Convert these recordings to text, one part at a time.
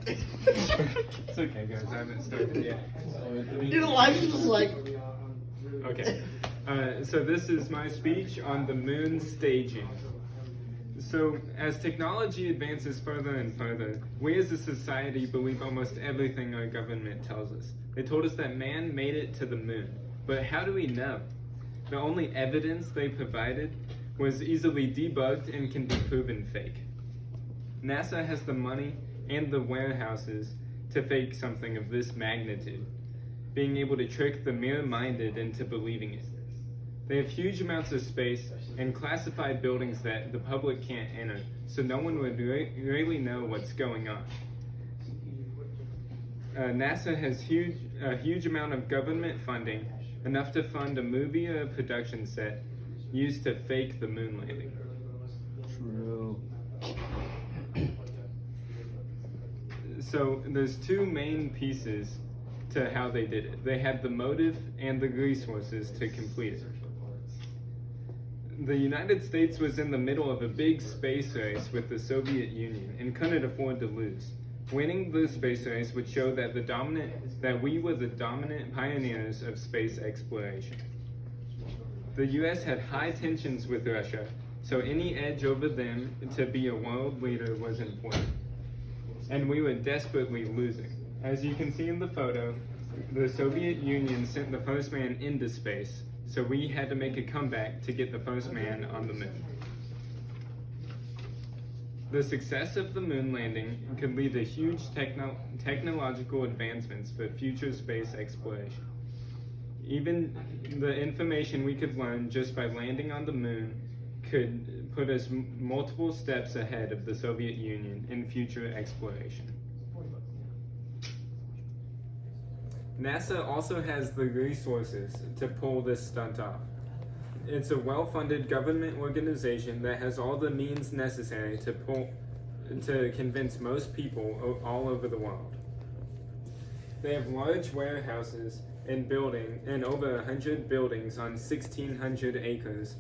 It's okay, guys. I haven't started yet. Your life is just like. Okay. So this is my speech on the moon staging. So as technology advances further and further, we as a society believe almost everything our government tells us. They told us that man made it to the moon. But how do we know? The only evidence they provided was easily debugged and can be proven fake. NASA has the money and the warehouses to fake something of this magnitude, being able to trick the mere-minded into believing it. They have huge amounts of space and classified buildings that the public can't enter, so no one would really know what's going on. NASA has a huge amount of government funding, enough to fund a movie or a production set used to fake the moon landing. True. So there's two main pieces to how they did it. They had the motive and the resources to complete it. The United States was in the middle of a big space race with the Soviet Union and couldn't afford to lose. Winning the space race would show that we were the dominant pioneers of space exploration. The US had high tensions with Russia, so any edge over them to be a world leader was important. And we were desperately losing. As you can see in the photo, the Soviet Union sent the first man into space, so we had to make a comeback to get the first man on the moon. The success of the moon landing could lead to huge technological advancements for future space exploration. Even the information we could learn just by landing on the moon could put us multiple steps ahead of the Soviet Union in future exploration. NASA also has the resources to pull this stunt off. It's a well-funded government organization that has all the means necessary to convince most people all over the world. They have large warehouses and over 100 buildings on 1,600 acres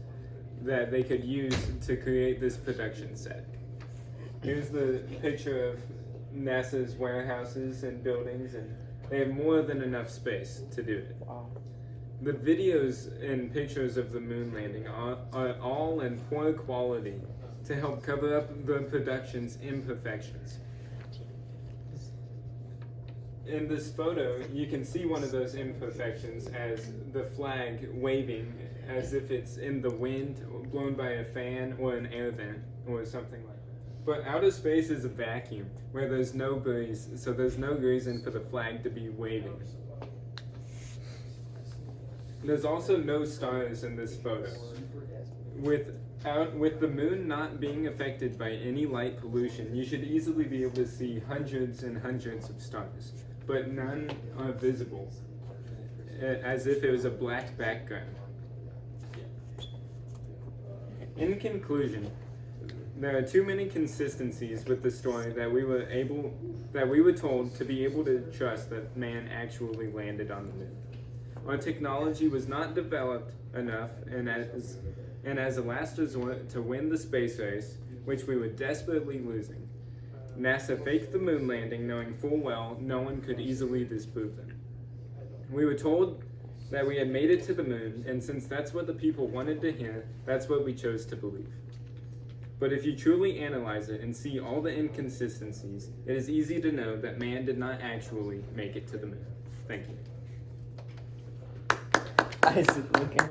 that they could use to create this production set. Here's the picture of NASA's warehouses and buildings, and they have more than enough space to do it. Wow. The videos and pictures of the moon landing are all in poor quality to help cover up the production's imperfections. In this photo, you can see one of those imperfections as the flag waving as if it's in the wind, or blown by a fan or an air vent or something like that. But outer space is a vacuum where there's no breeze, so there's no reason for the flag to be waving. There's also no stars in this photo. With the moon not being affected by any light pollution, you should easily be able to see hundreds and hundreds of stars, but none are visible, as if it was a black background. In conclusion, there are too many consistencies with the story that we were told to be able to trust that man actually landed on the moon. Our technology was not developed enough, and as a last resort to win the space race, which we were desperately losing, NASA faked the moon landing knowing full well no one could easily disprove them. We were told that we had made it to the moon, and since that's what the people wanted to hear, that's what we chose to believe. But if you truly analyze it and see all the inconsistencies, it is easy to know that man did not actually make it to the moon. Thank you. I said, okay.